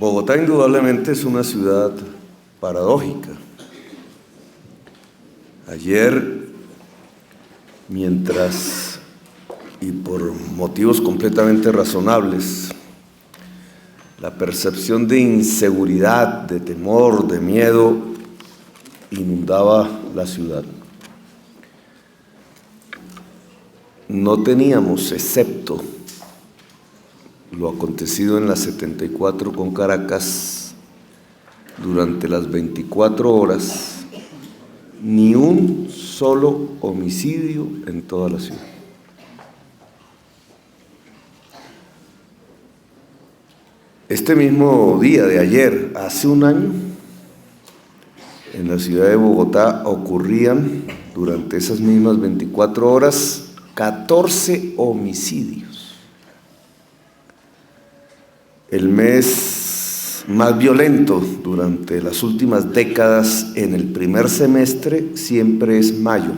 Bogotá indudablemente es una ciudad paradójica. Ayer, mientras, y por motivos completamente razonables, la percepción de inseguridad, de temor, de miedo, inundaba la ciudad. No teníamos, excepto lo acontecido en la 74 con Caracas, durante las 24 horas, ni un solo homicidio en toda la ciudad. Este mismo día de ayer, hace un año, en la ciudad de Bogotá ocurrían, durante esas mismas 24 horas, 14 homicidios. El mes más violento durante las últimas décadas en el primer semestre siempre es mayo.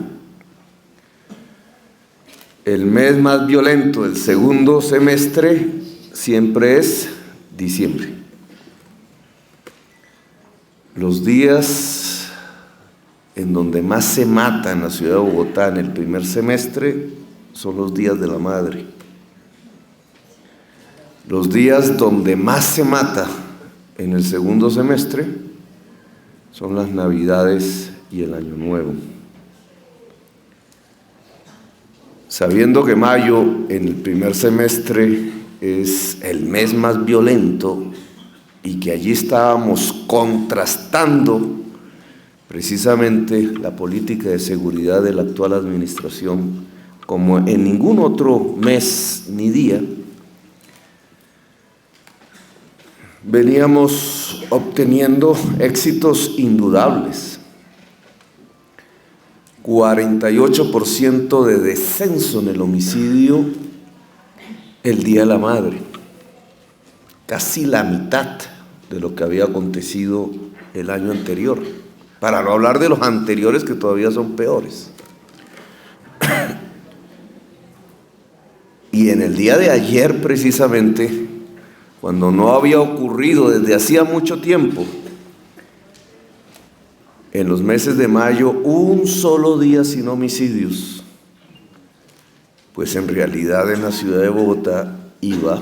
El mes más violento del segundo semestre siempre es diciembre. Los días en donde más se mata en la ciudad de Bogotá en el primer semestre son los días de la madre. Los días donde más se mata en el segundo semestre son las Navidades y el Año Nuevo. Sabiendo que mayo en el primer semestre es el mes más violento y que allí estábamos contrastando precisamente la política de seguridad de la actual administración como en ningún otro mes ni día, veníamos obteniendo éxitos indudables. 48% de descenso en el homicidio el Día de la Madre, casi la mitad de lo que había acontecido el año anterior, para no hablar de los anteriores que todavía son peores. Y en el día de ayer precisamente, cuando no había ocurrido desde hacía mucho tiempo, en los meses de mayo, un solo día sin homicidios, pues en realidad en la ciudad de Bogotá iba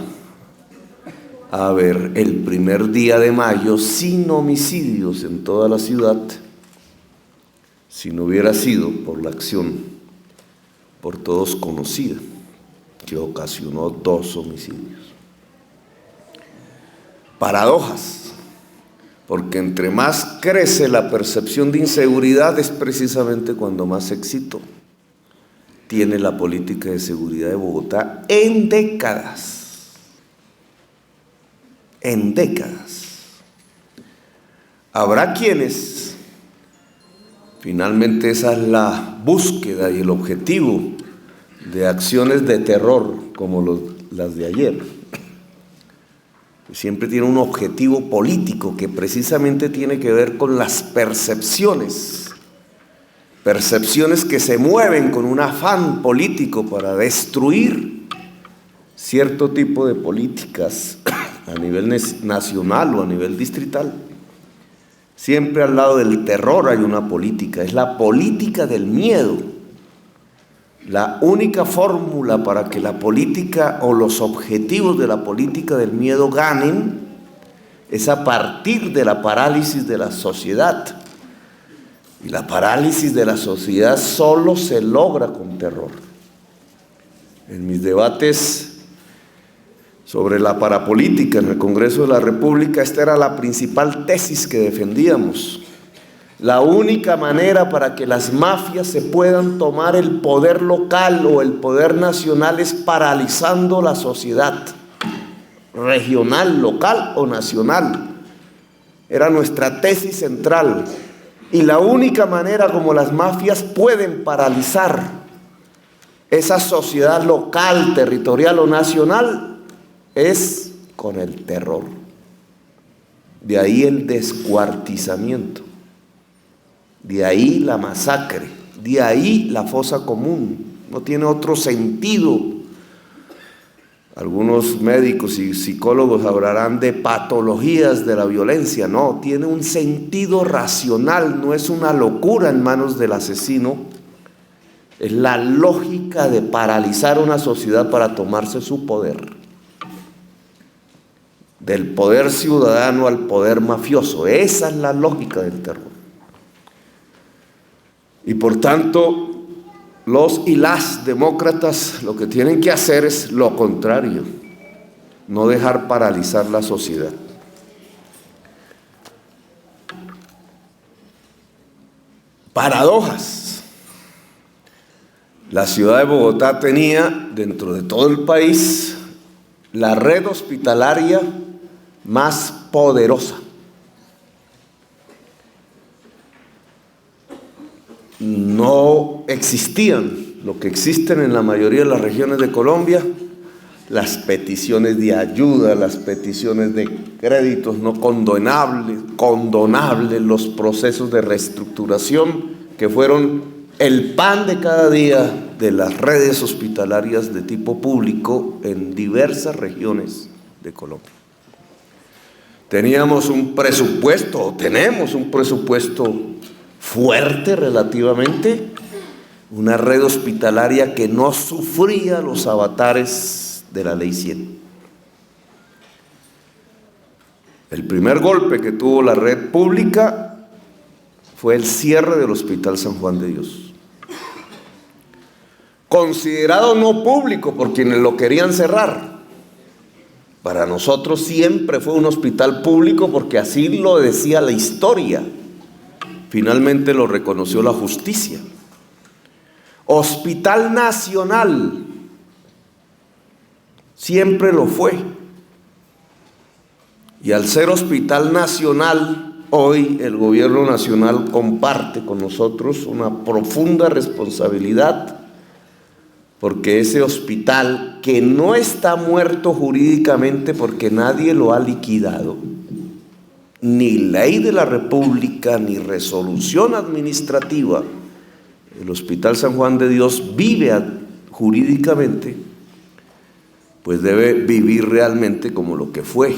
a haber el primer día de mayo sin homicidios en toda la ciudad, si no hubiera sido por la acción por todos conocida, que ocasionó 2 homicidios. Paradojas, porque entre más crece la percepción de inseguridad es precisamente cuando más éxito tiene la política de seguridad de Bogotá en décadas. En décadas. Habrá quienes, finalmente esa es la búsqueda y el objetivo de acciones de terror como las de ayer, siempre tiene un objetivo político que precisamente tiene que ver con las percepciones que se mueven con un afán político para destruir cierto tipo de políticas a nivel nacional o a nivel distrital. Siempre al lado del terror hay una política, es la política del miedo. La única fórmula para que la política o los objetivos de la política del miedo ganen es a partir de la parálisis de la sociedad. Y la parálisis de la sociedad solo se logra con terror. En mis debates sobre la parapolítica en el Congreso de la República, esta era la principal tesis que defendíamos. La única manera para que las mafias se puedan tomar el poder local o el poder nacional es paralizando la sociedad, regional, local o nacional. Era nuestra tesis central. Y la única manera como las mafias pueden paralizar esa sociedad local, territorial o nacional es con el terror. De ahí el descuartizamiento. De ahí la masacre, de ahí la fosa común. No tiene otro sentido Algunos médicos y psicólogos hablarán de patologías de la violencia. No, tiene un sentido racional, no es una locura en manos del asesino. Es la lógica de paralizar una sociedad para tomarse su poder. Del poder ciudadano al poder mafioso. Esa es la lógica del terror. Y por tanto, los y las demócratas lo que tienen que hacer es lo contrario, no dejar paralizar la sociedad. Paradojas. La ciudad de Bogotá tenía, dentro de todo el país, la red hospitalaria más poderosa. No existían lo que existen en la mayoría de las regiones de Colombia, las peticiones de ayuda, las peticiones de créditos no condonables, los procesos de reestructuración que fueron el pan de cada día de las redes hospitalarias de tipo público en diversas regiones de Colombia. Tenemos un presupuesto, tenemos un presupuesto fuerte relativamente, una red hospitalaria que no sufría los avatares de la Ley 100. El primer golpe que tuvo la red pública fue el cierre del Hospital San Juan de Dios. Considerado no público por quienes lo querían cerrar. Para nosotros siempre fue un hospital público porque así lo decía la historia. Finalmente lo reconoció la justicia. Hospital Nacional, siempre lo fue. Y al ser Hospital Nacional, hoy el gobierno nacional comparte con nosotros una profunda responsabilidad, porque ese hospital, que no está muerto jurídicamente porque nadie lo ha liquidado, ni ley de la República, ni resolución administrativa, el Hospital San Juan de Dios vive jurídicamente, pues debe vivir realmente como lo que fue,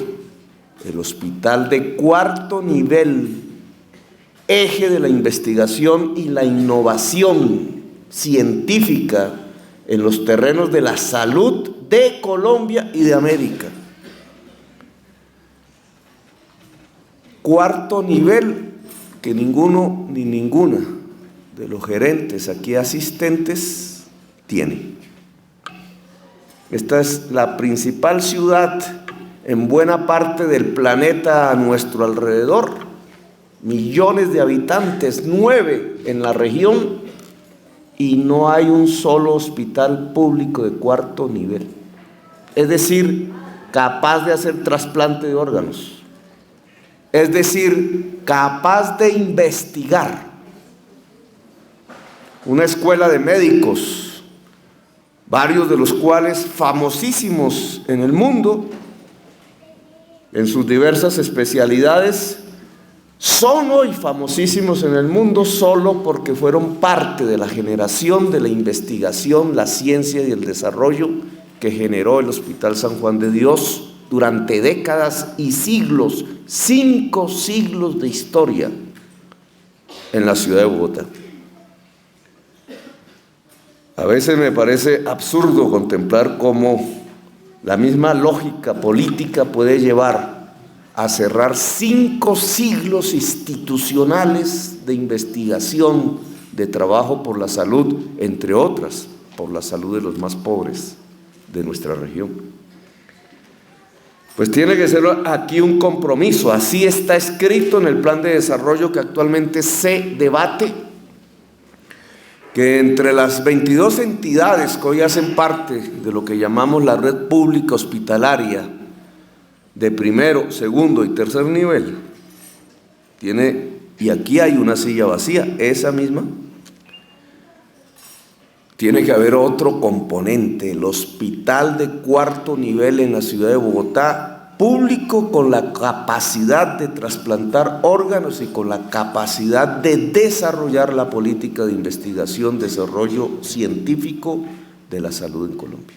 el hospital de cuarto nivel, eje de la investigación y la innovación científica en los terrenos de la salud de Colombia y de América. Cuarto nivel que ninguno ni ninguna de los gerentes aquí asistentes tiene. Esta es la principal ciudad en buena parte del planeta a nuestro alrededor. Millones de habitantes, 9 en la región, y no hay un solo hospital público de cuarto nivel. Es decir, capaz de hacer trasplante de órganos. Es decir, capaz de investigar. Una escuela de médicos, varios de los cuales famosísimos en el mundo, en sus diversas especialidades, son hoy famosísimos en el mundo solo porque fueron parte de la generación de la investigación, la ciencia y el desarrollo que generó el Hospital San Juan de Dios durante décadas y siglos, 5 siglos de historia en la ciudad de Bogotá. A veces me parece absurdo contemplar cómo la misma lógica política puede llevar a cerrar 5 siglos institucionales de investigación, de trabajo por la salud, entre otras, por la salud de los más pobres de nuestra región. Pues tiene que ser aquí un compromiso, así está escrito en el plan de desarrollo que actualmente se debate, que entre las 22 entidades que hoy hacen parte de lo que llamamos la red pública hospitalaria, de primero, segundo y tercer nivel, y aquí hay una silla vacía, esa misma, tiene que haber otro componente, el hospital de cuarto nivel en la ciudad de Bogotá, público con la capacidad de trasplantar órganos y con la capacidad de desarrollar la política de investigación, desarrollo científico de la salud en Colombia.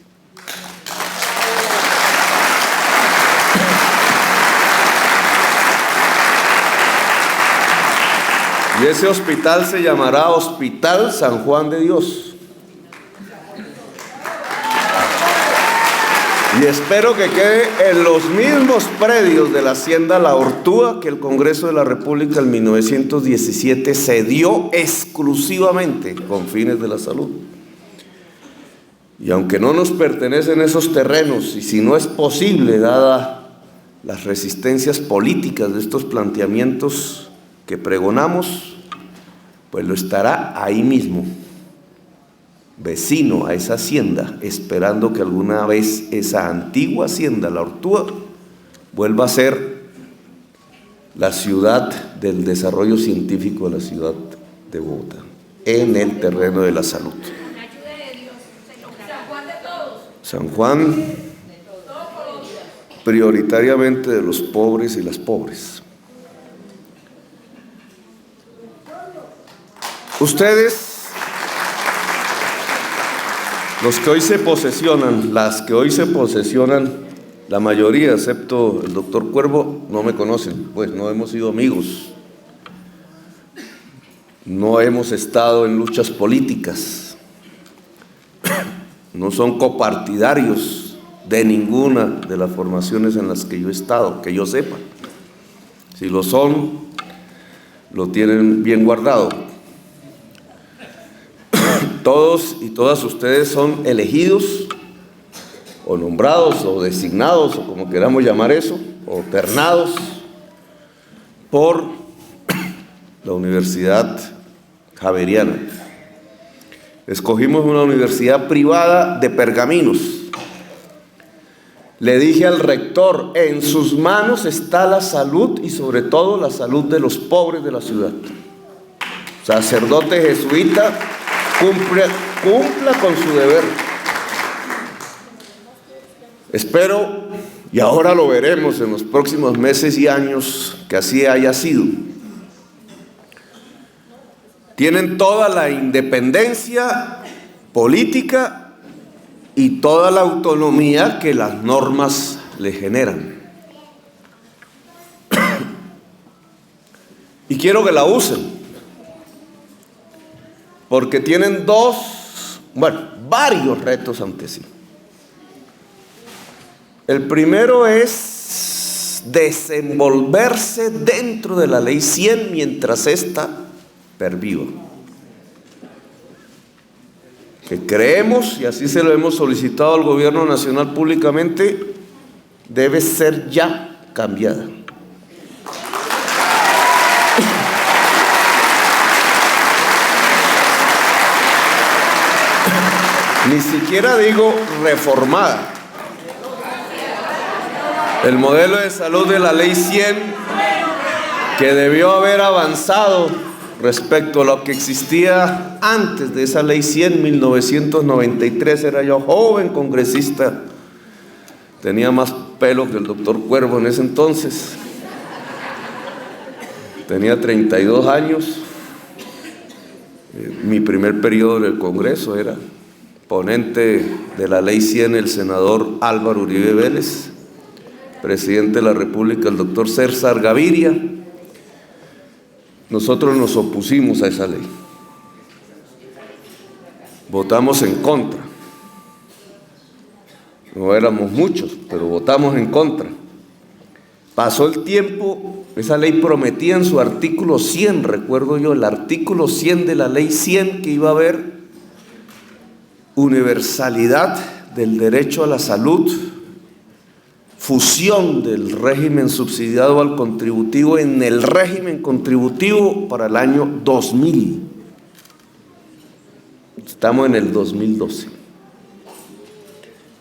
Y ese hospital se llamará Hospital San Juan de Dios. Y espero que quede en los mismos predios de la Hacienda La Ortúa que el Congreso de la República en 1917 cedió exclusivamente con fines de la salud. Y aunque no nos pertenecen esos terrenos, y si no es posible, dada las resistencias políticas de estos planteamientos que pregonamos, pues lo estará ahí mismo, vecino a esa hacienda, esperando que alguna vez esa antigua hacienda, La Ortúa, vuelva a ser la ciudad del desarrollo científico de la ciudad de Bogotá, en el terreno de la salud. San Juan, prioritariamente de los pobres y las pobres. Ustedes, los que hoy se posesionan, las que hoy se posesionan, la mayoría, excepto el doctor Cuervo, no me conocen, pues no hemos sido amigos, no hemos estado en luchas políticas, no son copartidarios de ninguna de las formaciones en las que yo he estado, que yo sepa. Si lo son, lo tienen bien guardado. Todos y todas ustedes son elegidos o nombrados o designados o como queramos llamar eso, o ternados por la Universidad Javeriana. Escogimos una universidad privada de pergaminos. Le dije al rector, en sus manos está la salud y sobre todo la salud de los pobres de la ciudad. Sacerdote jesuita, cumpla con su deber. Espero, y ahora lo veremos en los próximos meses y años, que así haya sido. Tienen toda la independencia política y toda la autonomía que las normas le generan. Y quiero que la usen, porque tienen varios retos ante sí. El primero es desenvolverse dentro de la ley 100 mientras ésta perviva. Que creemos, y así se lo hemos solicitado al gobierno nacional públicamente, debe ser ya cambiada. Ni siquiera digo reformada. El modelo de salud de la ley 100, que debió haber avanzado respecto a lo que existía antes de esa ley 100, 1993, era yo joven congresista, tenía más pelo que el doctor Cuervo en ese entonces, tenía 32 años, mi primer periodo en el Congreso era ponente de la ley 100 el senador Álvaro Uribe Vélez, presidente de la República el doctor César Gaviria. Nosotros nos opusimos a esa ley, votamos en contra, no éramos muchos, pero votamos en contra. Pasó el tiempo, esa ley prometía en su artículo 100, recuerdo yo, el artículo 100 de la ley 100, que iba a haber universalidad del derecho a la salud, fusión del régimen subsidiado al contributivo en el régimen contributivo para el año 2000. Estamos en el 2012.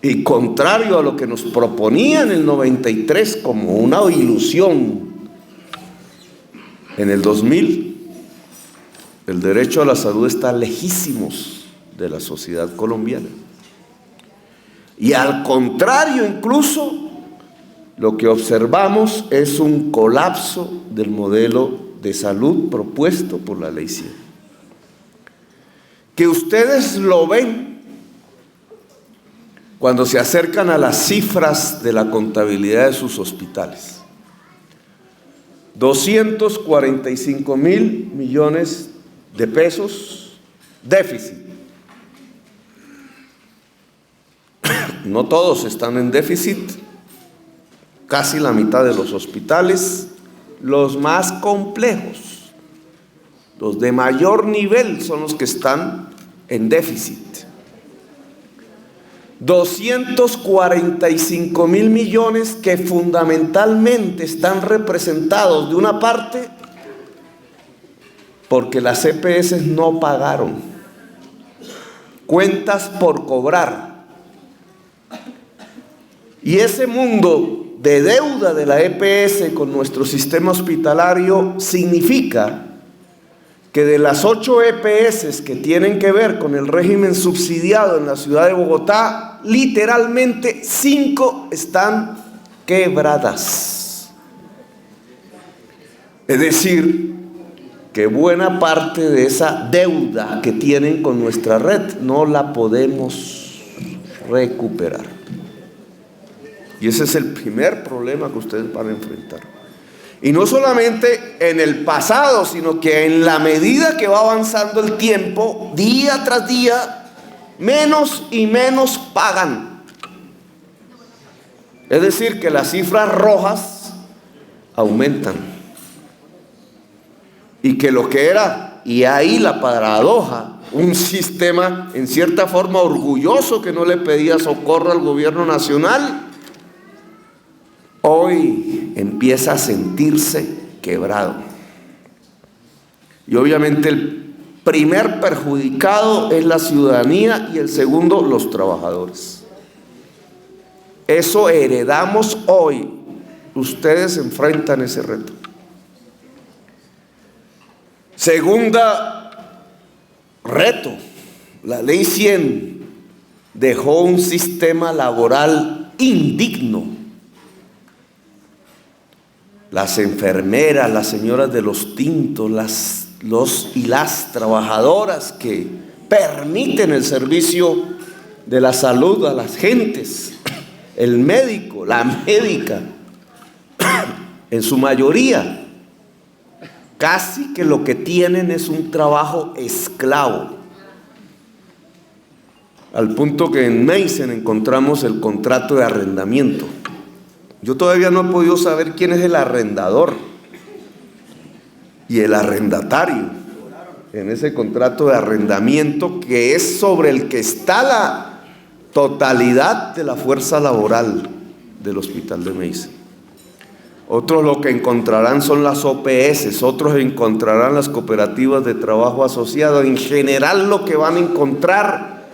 Y contrario a lo que nos proponían en el 93 como una ilusión, en el 2000 el derecho a la salud está lejísimos de la sociedad colombiana. Y al contrario, incluso, lo que observamos es un colapso del modelo de salud propuesto por la ley 100. Que ustedes lo ven cuando se acercan a las cifras de la contabilidad de sus hospitales. 245.000 millones de pesos déficit. No todos están en déficit, casi la mitad de los hospitales, los más complejos, los de mayor nivel son los que están en déficit. 245.000 millones que fundamentalmente están representados de una parte porque las EPS no pagaron, cuentas por cobrar. Y ese mundo de deuda de la EPS con nuestro sistema hospitalario significa que de las 8 EPS que tienen que ver con el régimen subsidiado en la ciudad de Bogotá, literalmente 5 están quebradas. Es decir, que buena parte de esa deuda que tienen con nuestra red no la podemos recuperar. Y ese es el primer problema que ustedes van a enfrentar. Y no solamente en el pasado, sino que en la medida que va avanzando el tiempo, día tras día, menos y menos pagan. Es decir, que las cifras rojas aumentan. Y que lo que era, y ahí la paradoja, un sistema en cierta forma orgulloso que no le pedía socorro al gobierno nacional, hoy empieza a sentirse quebrado. Y obviamente el primer perjudicado es la ciudadanía y el segundo los trabajadores. Eso heredamos hoy. Ustedes enfrentan ese reto. Segunda reto, la ley 100 dejó un sistema laboral indigno. Las enfermeras, las señoras de los tintos, las trabajadoras que permiten el servicio de la salud a las gentes, el médico, la médica, en su mayoría, casi que lo que tienen es un trabajo esclavo. Al punto que en Meissen encontramos el contrato de arrendamiento. Yo todavía no he podido saber quién es el arrendador y el arrendatario en ese contrato de arrendamiento que es sobre el que está la totalidad de la fuerza laboral del Hospital de Meissen. Otros lo que encontrarán son las OPS, otros encontrarán las cooperativas de trabajo asociado. En general lo que van a encontrar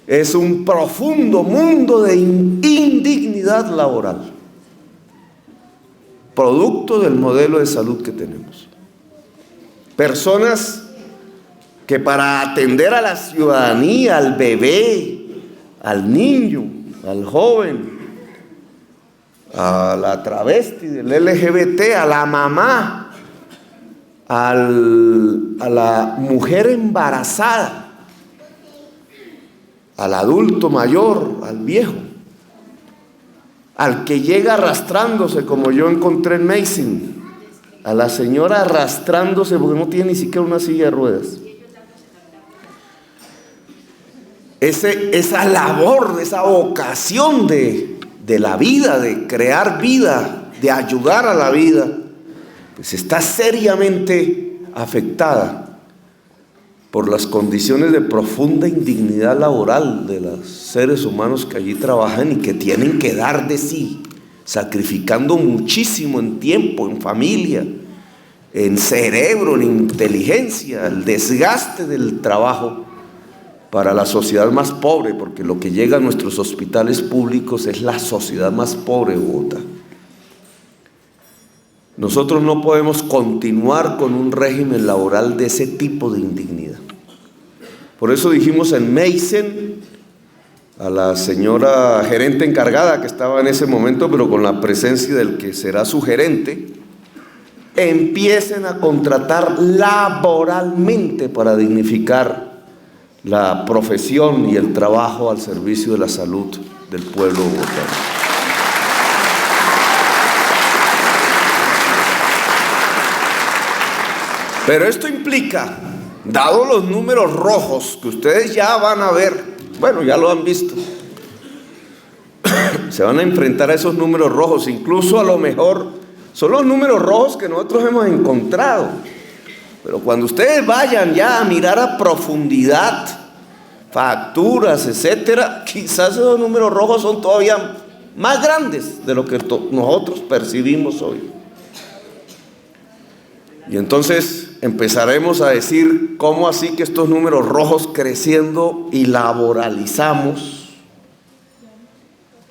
es un profundo mundo de indignidad laboral, producto del modelo de salud que tenemos. Personas que para atender a la ciudadanía, al bebé, al niño, al joven, a la travesti del LGBT, a la mamá, a la mujer embarazada, al adulto mayor, al viejo, al que llega arrastrándose, como yo encontré en Meissen, a la señora arrastrándose porque no tiene ni siquiera una silla de ruedas. Esa labor, esa vocación de la vida, de crear vida, de ayudar a la vida, pues está seriamente afectada por las condiciones de profunda indignidad laboral de los seres humanos que allí trabajan y que tienen que dar de sí, sacrificando muchísimo en tiempo, en familia, en cerebro, en inteligencia, el desgaste del trabajo para la sociedad más pobre, porque lo que llega a nuestros hospitales públicos es la sociedad más pobre de Bogotá. Nosotros no podemos continuar con un régimen laboral de ese tipo de indignidad. Por eso dijimos en Meissen a la señora gerente encargada que estaba en ese momento, pero con la presencia del que será su gerente, empiecen a contratar laboralmente para dignificar la profesión y el trabajo al servicio de la salud del pueblo bogotano. Pero esto implica, dado los números rojos que ustedes ya van a ver, bueno, ya lo han visto, se van a enfrentar a esos números rojos, incluso a lo mejor son los números rojos que nosotros hemos encontrado. Pero cuando ustedes vayan ya a mirar a profundidad, facturas, etcétera, quizás esos números rojos son todavía más grandes de lo que nosotros percibimos hoy. Y entonces empezaremos a decir, ¿cómo así que estos números rojos creciendo y laboralizamos?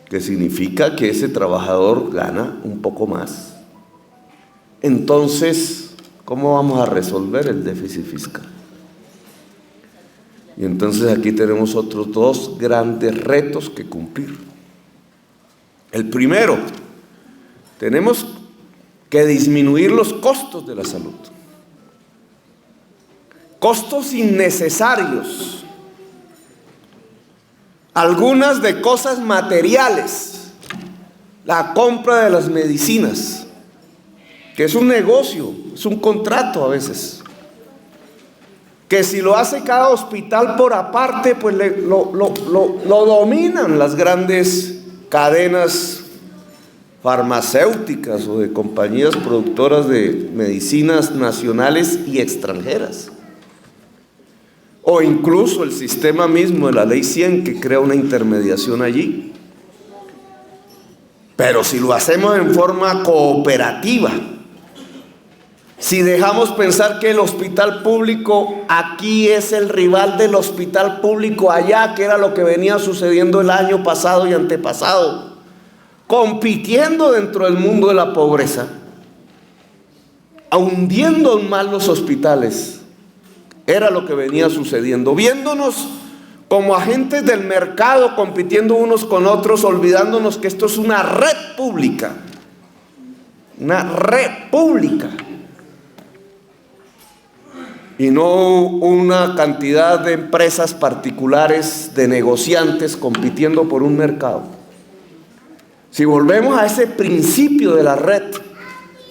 Que significa que ese trabajador gana un poco más. Entonces, ¿cómo vamos a resolver el déficit fiscal? Y entonces aquí tenemos otros dos grandes retos que cumplir. El primero, tenemos que disminuir los costos de la salud. Costos innecesarios. Algunas de cosas materiales. La compra de las medicinas, que es un negocio, es un contrato a veces. Que si lo hace cada hospital por aparte, pues lo dominan las grandes cadenas farmacéuticas o de compañías productoras de medicinas nacionales y extranjeras. O incluso el sistema mismo de la Ley 100 que crea una intermediación allí. Pero si lo hacemos en forma cooperativa, si dejamos pensar que el hospital público aquí es el rival del hospital público allá, que era lo que venía sucediendo el año pasado y antepasado, compitiendo dentro del mundo de la pobreza, hundiendo aún más los hospitales, era lo que venía sucediendo, viéndonos como agentes del mercado, compitiendo unos con otros, olvidándonos que esto es una red pública, y no una cantidad de empresas particulares, de negociantes compitiendo por un mercado. Si volvemos a ese principio de la red,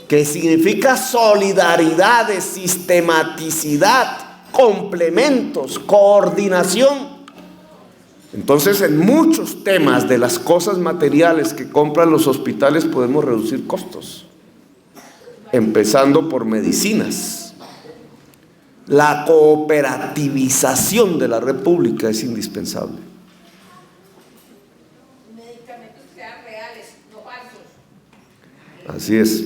que significa solidaridad, sistematicidad, complementos, coordinación, entonces en muchos temas de las cosas materiales que compran los hospitales podemos reducir costos, empezando por medicinas. La cooperativización de la red pública es indispensable. Medicamentos que sean reales, no falsos. Así es.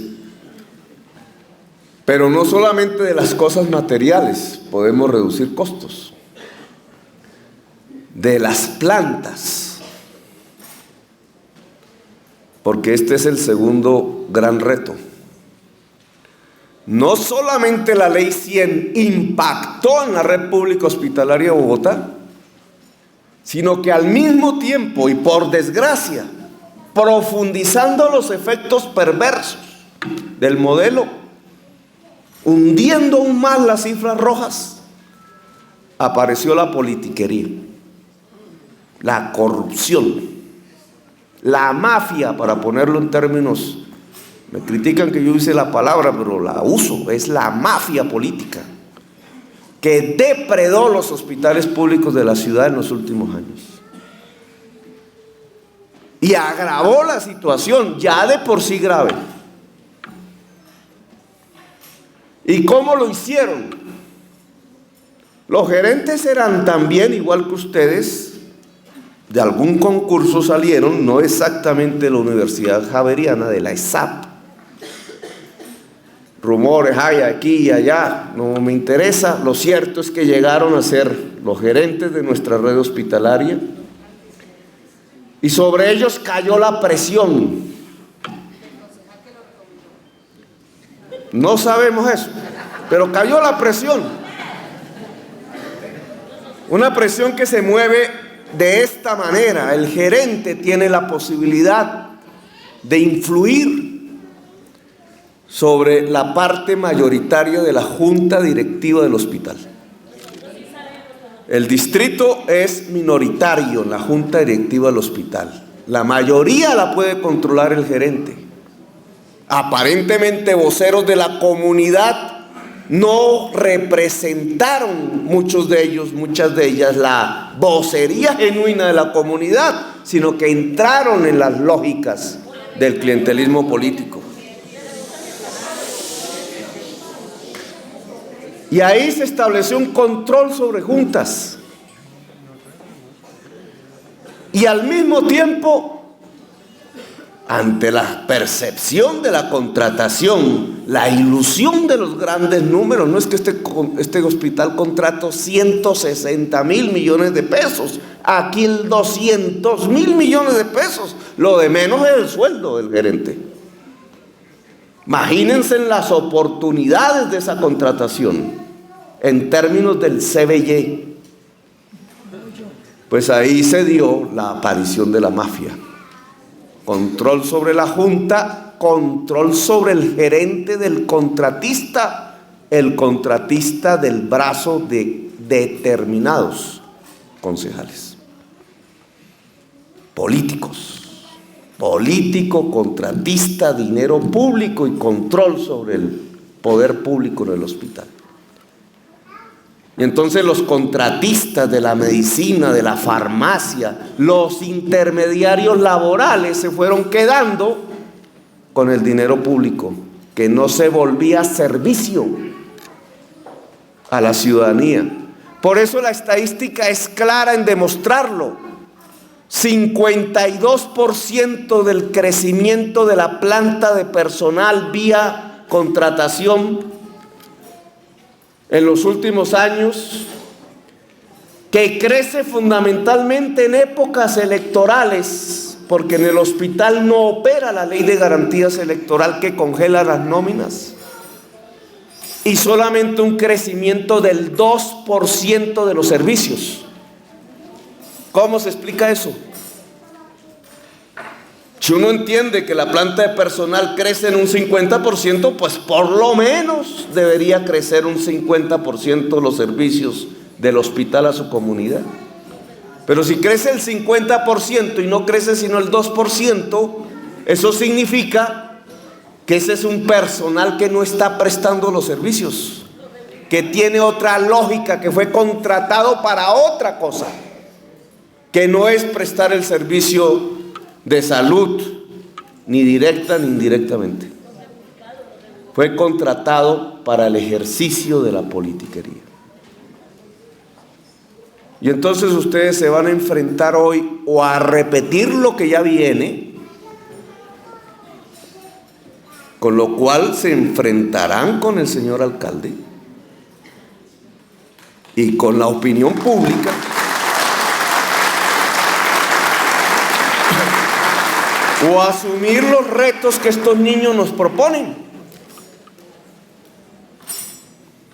Pero no solamente de las cosas materiales podemos reducir costos. De las plantas. Porque este es el segundo gran reto. No solamente la Ley 100 impactó en la red pública hospitalaria de Bogotá, sino que al mismo tiempo y por desgracia, profundizando los efectos perversos del modelo, hundiendo aún más las cifras rojas, apareció la politiquería, la corrupción, la mafia, para ponerlo en términos. Me critican que yo use la palabra, pero la uso. Es la mafia política que depredó los hospitales públicos de la ciudad en los últimos años. Y agravó la situación, ya de por sí grave. ¿Y cómo lo hicieron? Los gerentes eran también, igual que ustedes, de algún concurso salieron, no exactamente de la Universidad Javeriana, de la ESAP. Rumores hay aquí y allá, no me interesa. Lo cierto es que llegaron a ser los gerentes de nuestra red hospitalaria y sobre ellos cayó la presión. No sabemos eso, pero cayó la presión. Una presión que se mueve de esta manera. El gerente tiene la posibilidad de influir sobre la parte mayoritaria de la junta directiva del hospital. El distrito es minoritario en la junta directiva del hospital. La mayoría la puede controlar el gerente. Aparentemente voceros de la comunidad no representaron muchas de ellas, la vocería genuina de la comunidad, sino que entraron en las lógicas del clientelismo político. Y ahí se estableció un control sobre juntas. Y al mismo tiempo, ante la percepción de la contratación, la ilusión de los grandes números, no es que este hospital contrató 160.000 millones de pesos, aquí 200.000 millones de pesos, lo de menos es el sueldo del gerente. Imagínense en las oportunidades de esa contratación en términos del CBY. Pues ahí se dio la aparición de la mafia. Control sobre la junta, control sobre el gerente del contratista, el contratista del brazo de determinados concejales. Político, contratista, dinero público y control sobre el poder público en el hospital. Y entonces los contratistas de la medicina, de la farmacia, los intermediarios laborales se fueron quedando con el dinero público, que no se volvía servicio a la ciudadanía. Por eso la estadística es clara en demostrarlo. 52% del crecimiento de la planta de personal vía contratación en los últimos años, que crece fundamentalmente en épocas electorales, porque en el hospital no opera la ley de garantías electoral que congela las nóminas, y solamente un crecimiento del 2% de los servicios. ¿Cómo se explica eso? Si uno entiende que la planta de personal crece en un 50%, pues por lo menos debería crecer un 50% los servicios del hospital a su comunidad. Pero si crece el 50% y no crece sino el 2%, eso significa que ese es un personal que no está prestando los servicios, que tiene otra lógica, que fue contratado para otra cosa, que no es prestar el servicio de salud, ni directa ni indirectamente. Fue contratado para el ejercicio de la politiquería. Y entonces ustedes se van a enfrentar hoy o a repetir lo que ya viene, con lo cual se enfrentarán con el señor alcalde y con la opinión pública, o asumir los retos que estos niños nos proponen,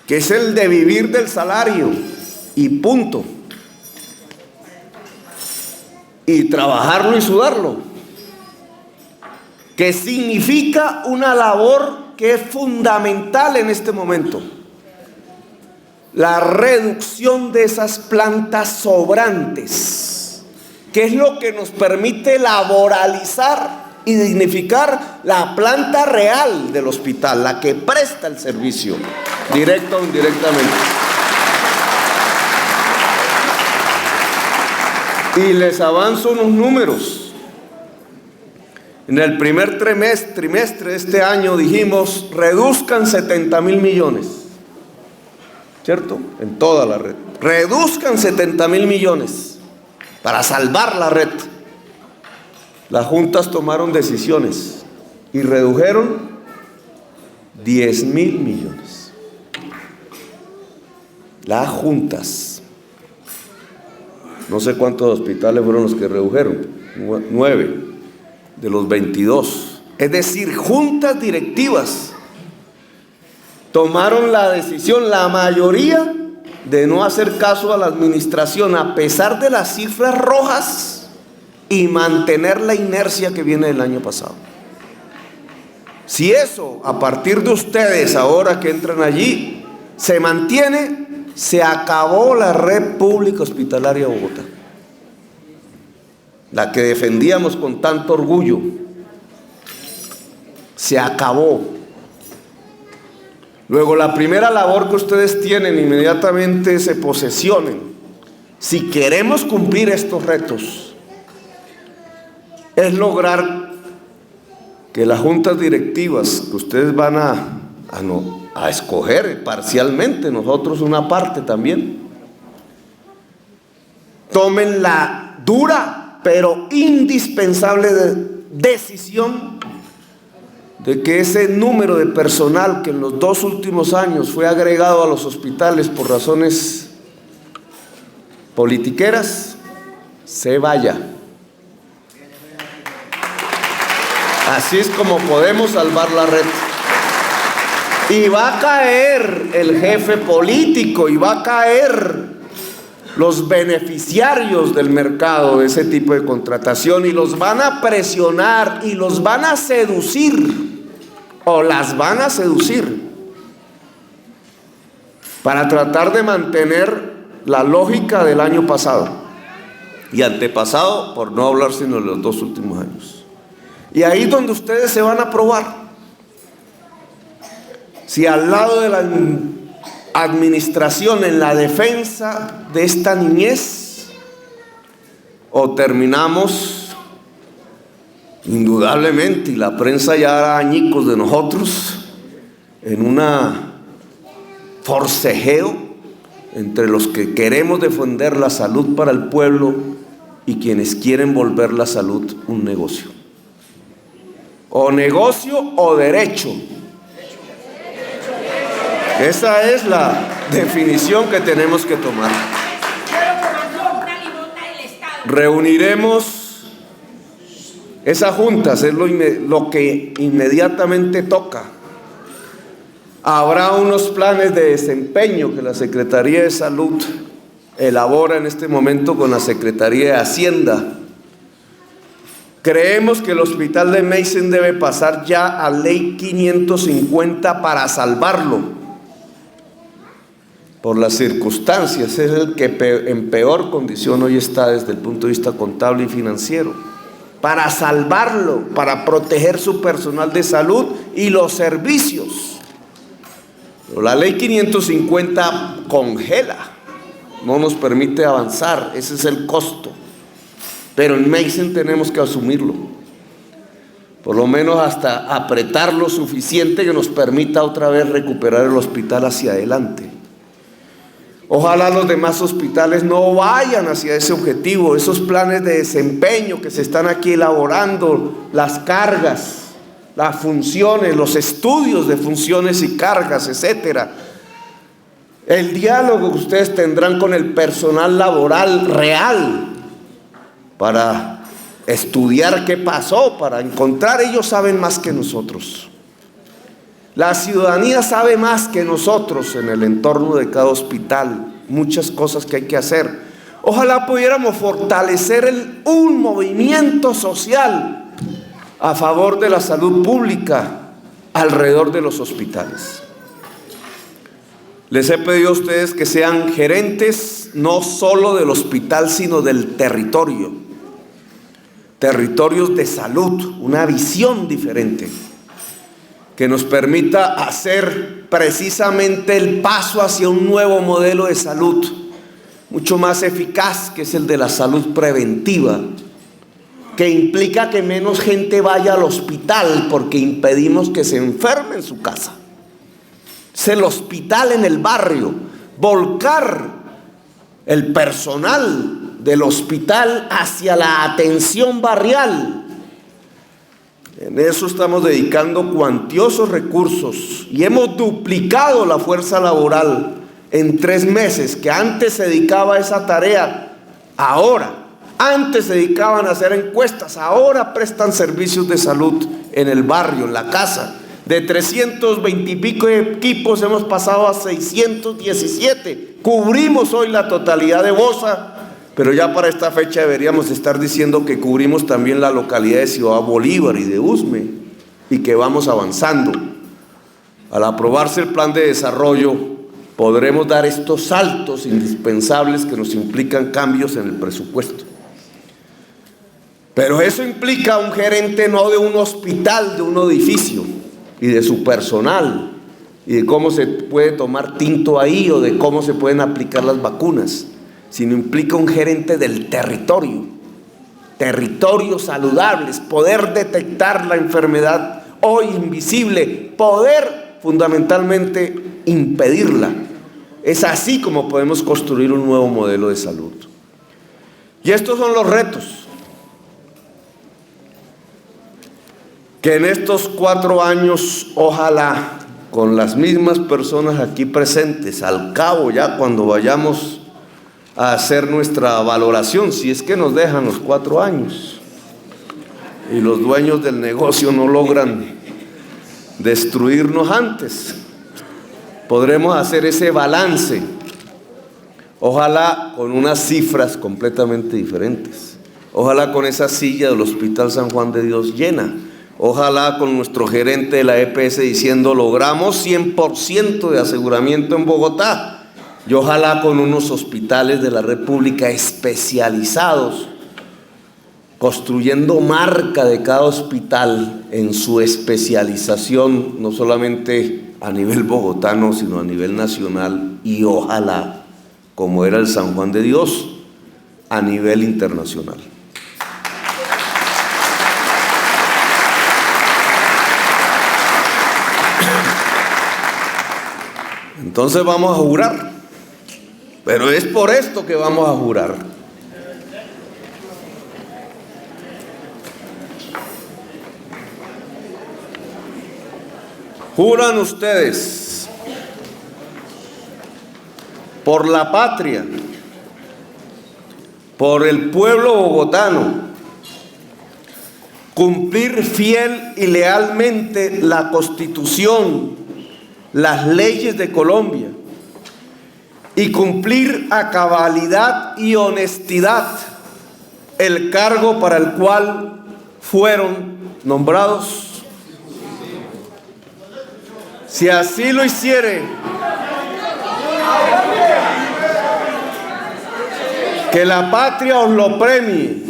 que es el de vivir del salario y punto, y trabajarlo y sudarlo, que significa una labor que es fundamental en este momento: la reducción de esas plantas sobrantes, que es lo que nos permite laboralizar y dignificar la planta real del hospital, la que presta el servicio, directo o indirectamente. Y les avanzo unos números. En el primer trimestre de este año dijimos: reduzcan 70.000 millones, ¿cierto? En toda la red. Reduzcan 70.000 millones para salvar la red. Las juntas tomaron decisiones y redujeron 10.000 millones. Las juntas. No sé cuántos hospitales fueron los que redujeron. 9 de los 22. Es decir, juntas directivas tomaron la decisión, la mayoría, de no hacer caso a la administración a pesar de las cifras rojas y mantener la inercia que viene del año pasado. Si eso, a partir de ustedes ahora que entran allí, se mantiene, se acabó la red pública hospitalaria de Bogotá, la que defendíamos con tanto orgullo. Se acabó. Luego, la primera labor que ustedes tienen inmediatamente se posesionen. Si queremos cumplir estos retos, es lograr que las juntas directivas que ustedes van a escoger parcialmente, nosotros una parte también, tomen la dura pero indispensable decisión de que ese número de personal que en los 2 últimos años fue agregado a los hospitales por razones politiqueras, se vaya. Así es como podemos salvar la red. Y va a caer el jefe político y va a caer los beneficiarios del mercado de ese tipo de contratación, y los van a presionar y los van a seducir, o las van a seducir, para tratar de mantener la lógica del año pasado y antepasado, por no hablar sino de los 2 últimos años. Y ahí es donde ustedes se van a probar si al lado de la administración en la defensa de esta niñez, o terminamos indudablemente, y la prensa ya hará añicos de nosotros, en una forcejeo entre los que queremos defender la salud para el pueblo y quienes quieren volver la salud un negocio. O negocio o derecho. Esa es la definición que tenemos que tomar. Reuniremos esas juntas, es lo que inmediatamente toca. Habrá unos planes de desempeño que la Secretaría de Salud elabora en este momento con la Secretaría de Hacienda. Creemos que el hospital de Meissen debe pasar ya a ley 550 para salvarlo. Por las circunstancias, es el que en peor condición hoy está desde el punto de vista contable y financiero. Para salvarlo, para proteger su personal de salud y los servicios. Pero la ley 550 congela, no nos permite avanzar, ese es el costo. Pero en Meissen tenemos que asumirlo, por lo menos hasta apretar lo suficiente que nos permita otra vez recuperar el hospital hacia adelante. Ojalá los demás hospitales no vayan hacia ese objetivo, esos planes de desempeño que se están aquí elaborando, las cargas, las funciones, los estudios de funciones y cargas, etcétera. El diálogo que ustedes tendrán con el personal laboral real para estudiar qué pasó, para encontrar, ellos saben más que nosotros. La ciudadanía sabe más que nosotros en el entorno de cada hospital, muchas cosas que hay que hacer. Ojalá pudiéramos fortalecer un movimiento social a favor de la salud pública alrededor de los hospitales. Les he pedido a ustedes que sean gerentes no solo del hospital, sino del territorio. Territorios de salud, una visión diferente que nos permita hacer precisamente el paso hacia un nuevo modelo de salud, mucho más eficaz, que es el de la salud preventiva, que implica que menos gente vaya al hospital porque impedimos que se enferme en su casa. Es el hospital en el barrio, volcar el personal del hospital hacia la atención barrial. En eso estamos dedicando cuantiosos recursos y hemos duplicado la fuerza laboral en 3 meses, que antes se dedicaba a esa tarea. Ahora, antes se dedicaban a hacer encuestas, ahora prestan servicios de salud en el barrio, en la casa. De 320 y pico equipos hemos pasado a 617. Cubrimos hoy la totalidad de Bosa, pero ya para esta fecha deberíamos estar diciendo que cubrimos también la localidad de Ciudad Bolívar y de Usme, y que vamos avanzando. Al aprobarse el plan de desarrollo, podremos dar estos saltos indispensables que nos implican cambios en el presupuesto. Pero eso implica un gerente no de un hospital, de un edificio y de su personal, y de cómo se puede tomar tinto ahí o de cómo se pueden aplicar las vacunas, sino implica un gerente del territorios saludables, poder detectar la enfermedad hoy invisible, poder fundamentalmente impedirla. Es así como podemos construir un nuevo modelo de salud. Y estos son los retos que en estos 4 años, ojalá con las mismas personas aquí presentes, al cabo ya cuando vayamos a hacer nuestra valoración, si es que nos dejan los 4 años y los dueños del negocio no logran destruirnos antes, podremos hacer ese balance, ojalá con unas cifras completamente diferentes, ojalá con esa silla del Hospital San Juan de Dios llena, ojalá con nuestro gerente de la EPS diciendo logramos 100% de aseguramiento en Bogotá, y ojalá con unos hospitales de la República especializados, construyendo marca de cada hospital en su especialización, no solamente a nivel bogotano, sino a nivel nacional, y ojalá, como era el San Juan de Dios, a nivel internacional. Entonces vamos a jurar, pero es por esto que vamos a jurar. Juran ustedes por la patria, por el pueblo bogotano, cumplir fiel y lealmente la Constitución, las leyes de Colombia, y cumplir a cabalidad y honestidad el cargo para el cual fueron nombrados. Si así lo hiciere, que la patria os lo premie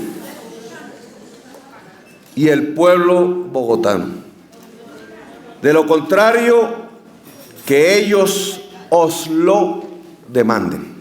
y el pueblo bogotano. De lo contrario, que ellos os lo demanden.